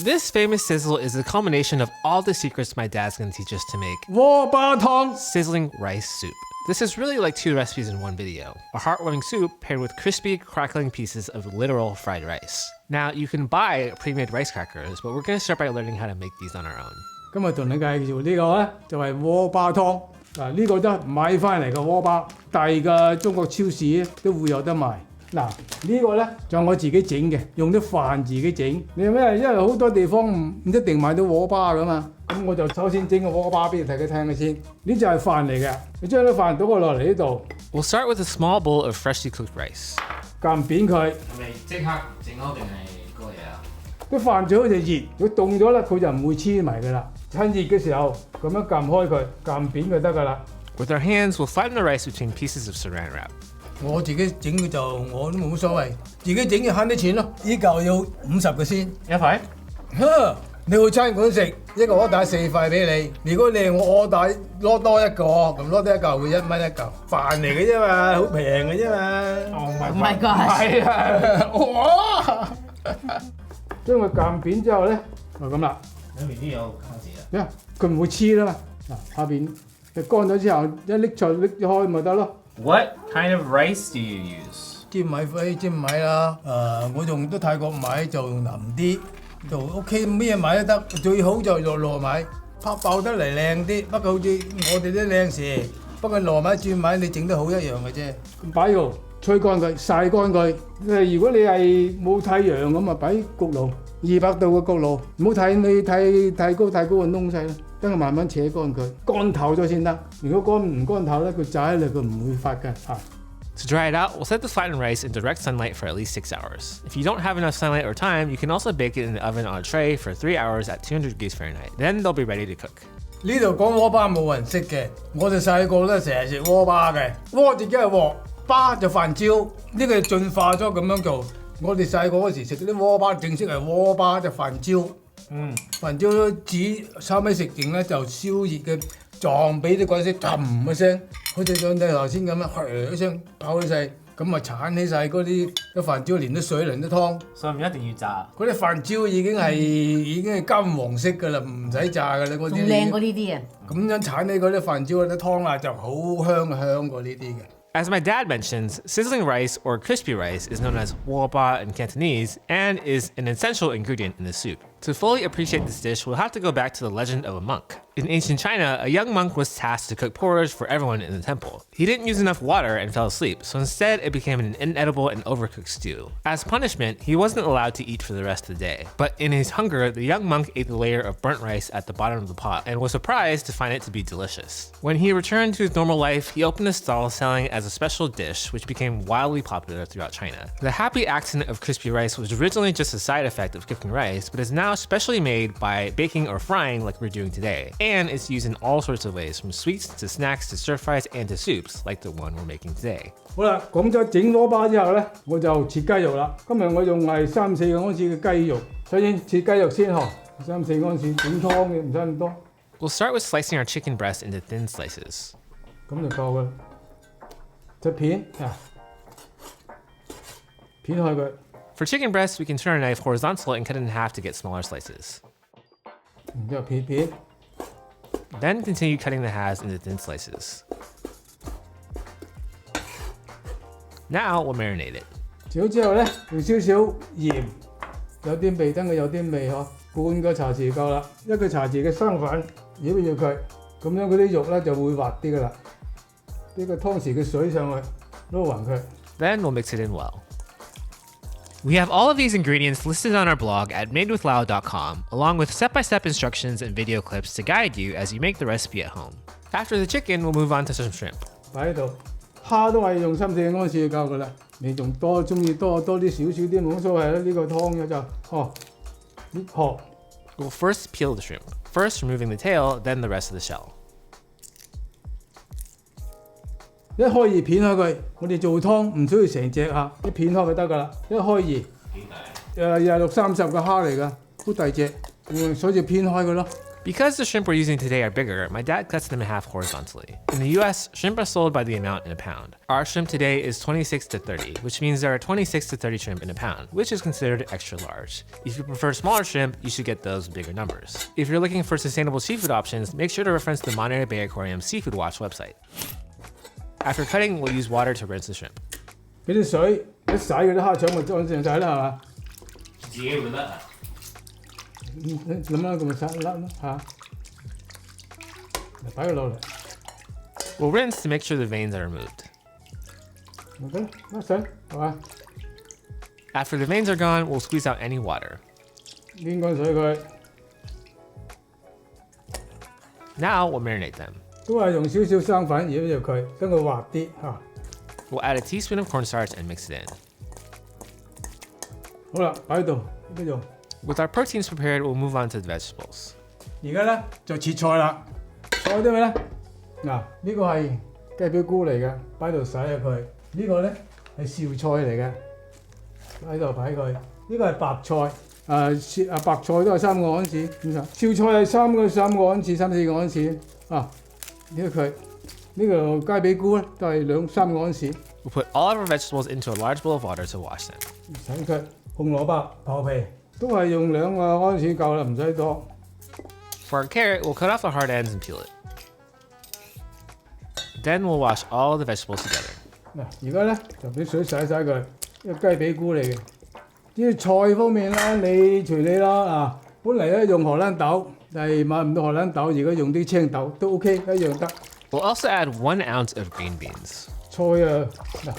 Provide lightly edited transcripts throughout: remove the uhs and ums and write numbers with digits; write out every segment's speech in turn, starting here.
This famous sizzle is a culmination of all the secrets my dad's gonna teach us to make 鍋巴湯 sizzling rice soup. This is really like 2 recipes in one video. A heartwarming soup paired with crispy, crackling pieces of literal fried rice. Now, you can buy pre-made rice crackers, but we're gonna start by learning how to make these on our own. 今日同你介紹呢個咧，就係鍋巴湯。嗱，呢個都係買翻嚟嘅鍋巴，大嘅中國超市咧都會有得賣。嗱，呢個咧就係我自己整嘅，用啲飯自己整。你咩？因為好多地方唔一定買到鍋巴噶嘛，咁我就首先整個鍋巴俾大家聽嘅先。呢就係飯嚟嘅，你將啲飯倒過落嚟呢度。We'll start with a small bowl of freshly cooked rice. 撳扁佢。係咪即刻整好定係嗰個嘢啊？啲飯最好就熱，如果凍咗咧，佢就唔會黐埋噶啦。趁熱嘅時候咁樣撳開佢，撳扁就得噶啦。With our hands, we'll flatten the rice between pieces of saran wrap. 我自己整嘅就我都冇乜所謂，自己整就慳啲錢咯。依嚿要50個先一塊。你去餐館食一個order4塊俾你，如果你係我order攞多一個，咁攞多一嚿會1蚊一嚿，飯嚟嘅啫嘛，好平嘅啫嘛。Oh my god！ 係啊，哇！將佢撳扁之後咧，就咁啦。裏面啲有卡士啊？佢唔會黐啦嘛。嗱，下邊你乾咗之後，一拎開咪得咯。What kind of rice do you use？ 煎米粉煎米啦，我用都泰國米就腍啲，就 OK 咩米都得，最好就用糯米，拍爆得嚟靚啲。不過好似我哋啲靚時，不過糯米轉米你整得好一樣嘅啫。咁擺度吹乾佢，曬乾佢。如果你係冇太陽咁啊，擺焗爐200度嘅焗爐，唔好太高就燶晒啦。等佢慢慢扯乾佢，乾透咗先得。如果唔乾透咧，佢炸起嚟佢唔會發嘅嚇。To dry it out, we'll set the flattened rice in direct sunlight for at least 6 hours. If you don't have enough sunlight or time, you can also bake it in the oven on a tray for 3 hours at 200 degrees Fahrenheit. Then they'll be ready to cook. 呢度講鍋巴冇人識嘅，我哋細個咧成日食鍋巴嘅，鍋自己係鑊，巴就飯焦，呢個係進化咗咁樣做。我哋細個嗰時食嗰啲鍋巴正式係鍋巴就飯焦。飯焦紙收尾食剩咧就燒熱嘅撞俾啲鬼聲嘭一聲，好似像你頭先咁樣，一聲爆起晒，咁啊鏟起晒嗰啲飯焦，連啲水連啲湯。所以唔一定要炸。嗰啲飯焦已經係金黃色㗎啦，唔使炸㗎啦嗰啲。仲靚過呢啲啊！咁樣鏟起嗰啲飯焦嗰啲湯啊，就好香過呢啲嘅。As my dad mentions, sizzling rice or crispy rice is known as woba in Cantonese and is an essential ingredient in the soup. To fully appreciate this dish, we'll have to go back to the legend of a monk. In ancient China, a young monk was tasked to cook porridge for everyone in the temple. He didn't use enough water and fell asleep, so instead it became an inedible and overcooked stew. As punishment, he wasn't allowed to eat for the rest of the day. But in his hunger, the young monk ate the layer of burnt rice at the bottom of the pot and was surprised to find it to be delicious. When he returned to his normal life, he opened a stall selling it as a special dish, which became wildly popular throughout China. The happy accident of crispy rice was originally just a side effect of cooking rice, but is now specially made by baking or frying like we're doing today. And it's used in all sorts of ways, from sweets to snacks to stir fries and to soups, like the one we're making today. 好啦，講咗整鍋巴之後咧，我就切雞肉啦。今日我用係3-4個安士嘅雞肉，首先切雞肉先嗬，3-4安士整湯嘅，唔使咁多。We'll start with slicing our chicken breast into thin slices. 咁就夠㗎啦。隻片片開佢。For chicken breast, we can turn our knife horizontal and cut it in half to get smaller slices. 然之後片。Then continue cutting the halves into thin slices. Now we'll marinate it. 炒之後咧，用少少鹽，有啲味，等佢有啲味嗬，半個茶匙夠啦。1個茶匙嘅生粉，繞一繞佢，咁樣嗰啲肉咧就會滑啲㗎啦。呢個湯匙嘅水上去，撈勻佢。Then we'll mix it in well. We have all of these ingredients listed on our blog at madewithlau.com, along with step-by-step instructions and video clips to guide you as you make the recipe at home. After the chicken, we'll move on to some shrimp. 擺喺度，蝦都係用3-4安士就夠㗎啦。你仲中意多啲少啲冇所謂啦。呢個湯嘅就啲殼。We'll first peel the shrimp, first removing the tail, then the rest of the shell. 一開二片開佢，我哋做湯唔需要成隻嚇，一片開就得㗎啦。一開二，幾大？26-30個蝦嚟㗎，好大隻，所以片開佢咯。Because the shrimp we're using today are bigger, my dad cuts them in half horizontally. In the US, shrimp are sold by the amount in a pound. Our shrimp today is 26 to 30, which means there are 26 to 30 shrimp in a pound, which is considered extra large. If you prefer smaller shrimp, you should get those bigger numbers. If you're looking for sustainable seafood options, make sure to reference the Monterey Bay Aquarium Seafood Watch website. After cutting, we'll use water to rinse the shrimp. 俾啲水一洗嗰啲蝦腸咪乾淨晒啦，係嘛？自己會甩啊？咁啦，咁咪甩啦嚇。擺佢落嚟。We'll rinse to make sure the veins are removed. OK，甩水係嘛？ After the veins are gone, we'll squeeze out any water. 攣乾水佢。Now we'll marinate them. 都係用少少生粉繞住佢，等佢滑啲嚇。We'll add a teaspoon of cornstarch and mix it in. 好啦，擺喺度，呢度。 With our proteins prepared, we'll move on to the vegetables. 而家咧就切菜啦。菜啲咩咧？嗱，呢個係雞髀菇嚟嘅，擺喺度洗下佢。呢個咧係紹菜嚟嘅，喺度擺佢。呢個係白菜，白菜都係3個盎司咁就。紹菜係3個盎司，3、4個盎司啊。呢個佢呢個雞髀菇咧都係2、3個盎司。We'll put all of our vegetables into a large bowl of water to wash them. 洗佢。紅蘿蔔、刨皮都係用2個盎司夠啦，唔使多。For our carrot, we'll cut off the hard ends and peel it. Then we'll wash all the vegetables together. 嗱，而家咧就俾水洗晒佢，呢個雞髀菇嚟嘅。啲菜方面咧，你隨你啦本嚟咧用荷蘭豆，但係買唔到荷蘭豆，而家用啲青豆都 OK， 一樣得。We'll also add 1 ounce of green beans. 菜嗱，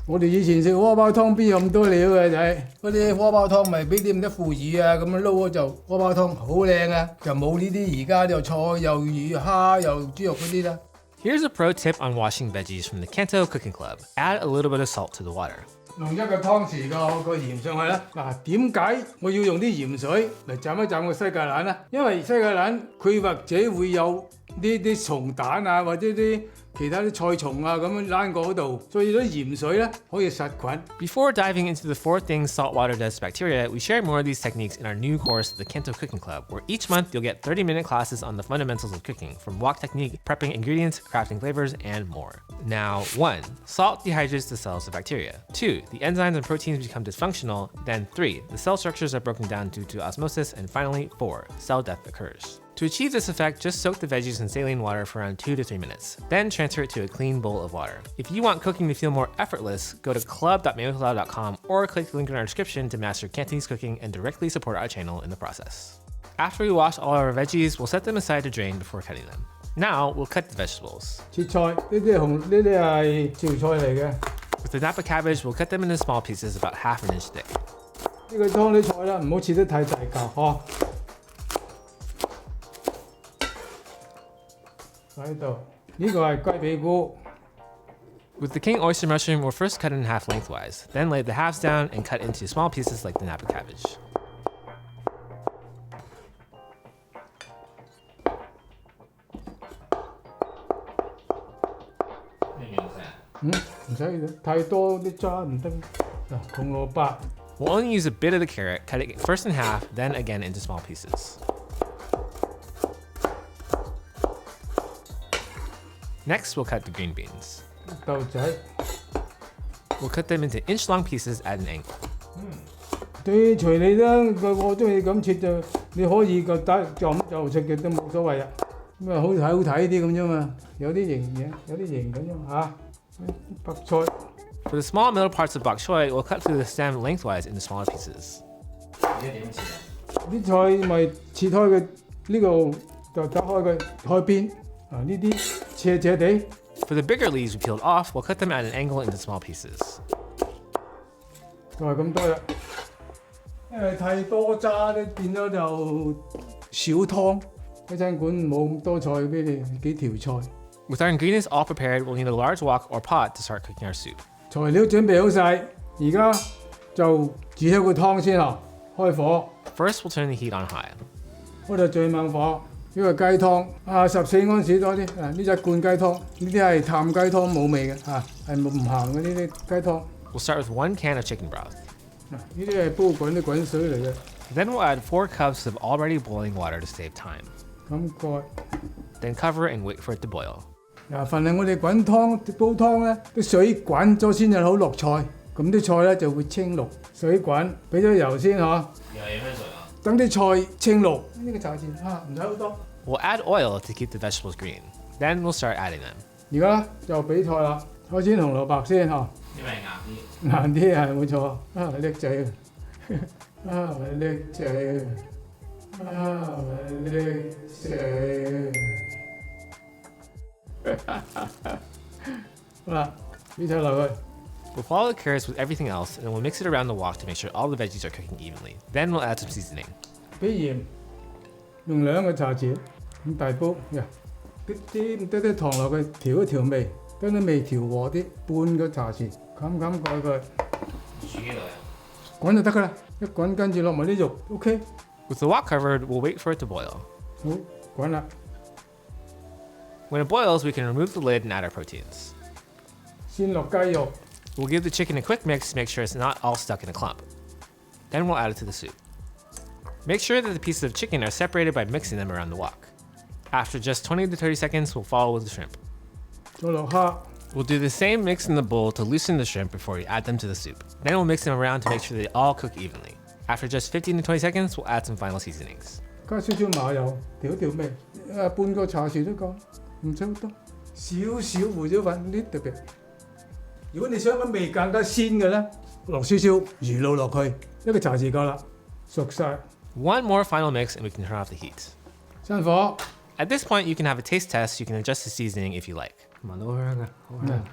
我哋以前食鍋包湯邊有咁多料嘅仔，嗰啲鍋包湯咪俾啲咁多腐乳咁樣撈咗就鍋包湯好靚啊，就冇呢啲而家又菜又魚蝦又豬肉嗰啲啦。Here's a pro tip on washing veggies from the CANTO Cooking Club. Add a little bit of salt to the water. 用1個湯匙個鹽上去啦。嗱，點解我要用啲鹽水嚟浸一浸個西芥蘭咧？因為西芥蘭佢或者會有啲蟲蛋啊，或者啲其他啲菜蟲啊咁樣躝過嗰度，所以啲鹽水咧可以殺菌。Before diving into the 4 things salt water does to bacteria, we share more of these techniques in our new course, the CANTO Cooking Club, where each month you'll get 30-minute classes on the fundamentals of cooking, from wok technique, prepping ingredients, crafting flavors, and more. Now, 1. Salt dehydrates the cells of bacteria. 2. The enzymes and proteins become dysfunctional. Then 3. The cell structures are broken down due to osmosis. And finally, 4. Cell death occurs. To achieve this effect, just soak the veggies in saline water for around 2 to 3 minutes. Then transfer it to a clean bowl of water. If you want cooking to feel more effortless, go to club.mayotalao.com or click the link in our description to master Cantonese cooking and directly support our channel in the process. After we wash all our veggies, we'll set them aside to drain before cutting them. Now, we'll cut the vegetables. 切菜呢啲係潮菜嚟嘅。 With the Napa cabbage, we'll cut them into small pieces about half an inch thick. 呢個湯啲菜啦，唔好切得太大嚿呵。喺度，呢個係雞髀菇。 With the king oyster mushroom, we'll first cut it in half lengthwise, then lay the halves down and cut into small pieces like the Napa cabbage. 唔使太多啲渣唔得。嗱，紅蘿蔔。 We'll only use a bit of the carrot, cut it first in half, then again into small pieces. Next, we'll cut the green beans. 豆仔。 We'll cut them into inch-long pieces at an angle. 對，隨你啦。我中意咁切就，你可以就咁食嘅都冇所謂啊。咁啊好睇啲咁啫嘛，有啲型咁樣嚇。白菜。 For the small middle parts of bok choy, we'll cut through the stem lengthwise into smaller pieces. 啲菜咪切開佢呢度就打開佢開邊啊！呢啲斜地。 For the bigger leaves we peeled off, we'll cut them at an angle into small pieces. 就係咁多啦。因為太多渣咧，變咗就少湯。一餐館冇咁多菜俾你幾條菜。 With our ingredients all prepared, we'll need a large wok or pot to start cooking our soup. 材料準備好晒，而家就煮咗個湯先啦。開火。First, we'll turn the heat on high. 開到最猛火。呢個雞湯14盎司多啲。呢隻灌雞湯，呢啲係淡雞湯冇味嘅係唔鹹嘅呢啲雞湯。We'll start with 1 can of chicken broth. 呢啲係煲滾啲滾水嚟嘅。 Then we'll add 4 cups of already boiling water to save time. 咁蓋。 Then cover and wait for it to boil. 嗱，份量我哋滾湯煲湯咧，啲水滾咗先至好落菜，咁啲菜咧就會青綠。水滾，俾咗油先嗬，等啲菜青綠。呢個茶錢唔使好多。 We'll add oil to keep the vegetables green. Then we'll start adding them. 而家就俾菜啦，首先紅蘿蔔先嗬，硬啲係冇錯，叻仔叻仔叻仔。好啦，俾菜落去。 We'll follow the carrots with everything else, and then we'll mix it around the wok to make sure all the veggies are cooking evenly. Then we'll add some seasoning. 俾鹽，用2個茶匙，咁大煲呀，啲糖落去調一調味，等啲味調和啲，半個茶匙，冚蓋佢，滾就得㗎啦，一滾跟住落埋啲肉 ，OK。 With the wok covered, we'll wait for it to boil. 好，滾啦。 When it boils, we can remove the lid and add our proteins. 先落雞肉。 We'll give the chicken a quick mix to make sure it's not all stuck in a clump. Then we'll add it to the soup. Make sure that the pieces of chicken are separated by mixing them around the wok. After just 20 to 30 seconds, we'll follow with the shrimp. 再落蝦。 We'll do the same mix in the bowl to loosen the shrimp before we add them to the soup. Then we'll mix them around to make sure they all cook evenly. After just 15 to 20 seconds, we'll add some final seasonings. 加少少麻油，調味。半個茶匙都夠，唔使好多。少少胡椒粉呢特別。如果你想個味更加鮮嘅咧，落少少魚露落去，1個茶匙夠啦，熟晒。 One more final mix and we can turn off the heat. 生火。 At this point, you can have a taste test so you can adjust the seasoning if you like. 聞到香啊，好香。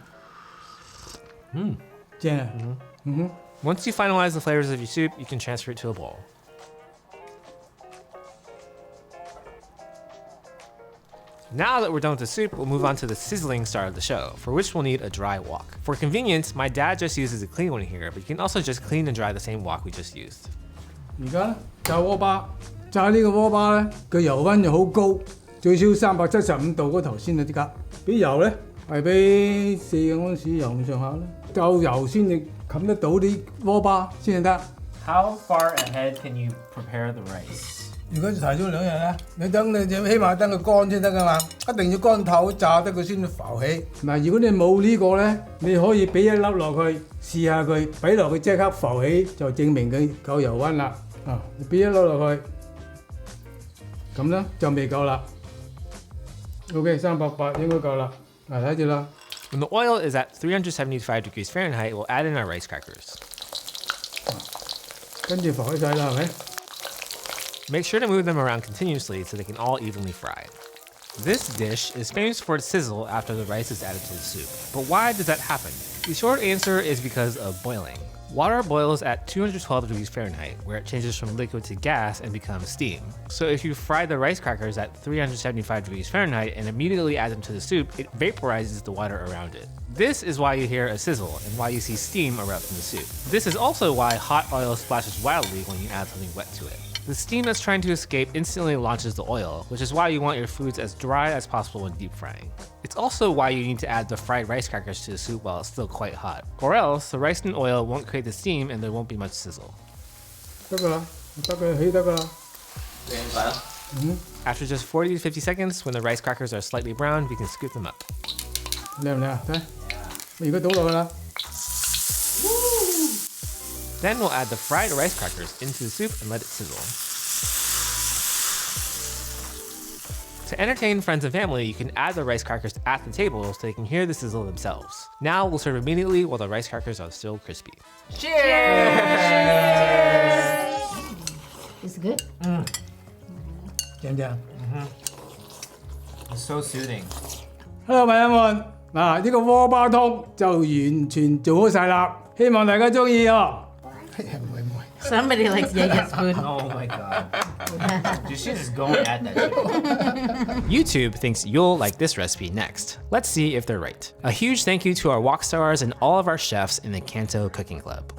正啊。Once you finalize the flavors of your soup, you can transfer it to a bowl. Now that we're done with the soup, we'll move on to the sizzling start of the show, for which we'll need a dry wok. For convenience, my dad just uses a clean one here, but you can also just clean and dry the same wok we just used. 而家咧炸鍋巴，炸呢個鍋巴咧，佢油溫又好高，最少375度嗰頭先啊！即刻俾油咧係俾4個安士油咁上下啦，夠油先至冚得到啲鍋巴先至得。 How far ahead can you prepare the rice? 如果提早2日咧，你起碼等佢乾先得噶嘛，一定要乾透炸得佢先浮起。嗱，如果你冇呢個咧，你可以俾1粒落去試下佢，俾落去即刻浮起就證明佢夠油溫啦。啊，你俾1粒落去，咁咧就未夠啦。OK， 380應該夠啦。嗱，睇住啦。 When the oil is at 375 degrees Fahrenheit, we'll add in our rice crackers. 跟住浮起晒啦，係咪？ Make sure to move them around continuously so they can all evenly fry. This dish is famous for its sizzle after the rice is added to the soup. But why does that happen? The short answer is because of boiling. Water boils at 212 degrees Fahrenheit, where it changes from liquid to gas and becomes steam. So if you fry the rice crackers at 375 degrees Fahrenheit and immediately add them to the soup, it vaporizes the water around it. This is why you hear a sizzle and why you see steam erupt from the soup. This is also why hot oil splashes wildly when you add something wet to it. The steam that's trying to escape instantly launches the oil, which is why you want your foods as dry as possible when deep frying. It's also why you need to add the fried rice crackers to the soup while it's still quite hot, or else the rice and oil won't create the steam and there won't be much sizzle. 得㗎啦，得㗎，起得㗎啦。 After just 40 to 50 seconds, when the rice crackers are slightly browned, we can scoop them up. 靚唔靚啊？睇，我而家倒落去啦。 Then we'll add the fried rice crackers into the soup and let it sizzle. To entertain friends and family, you can add the rice crackers at the table so they can hear the sizzle themselves. Now we'll serve immediately while the rice crackers are still crispy. Is it good? 正唔正？ It's so soothing. Hello， 朋友們，嗱呢個鍋巴湯就完全做好晒啦，希望大家中意哦。Somebody likes Jaeger spoon. Oh my god. Dude, she's just going at that shit. YouTube thinks you'll like this recipe next. Let's see if they're right. A huge thank you to our wok stars and all of our chefs in the CANTO Cooking Club.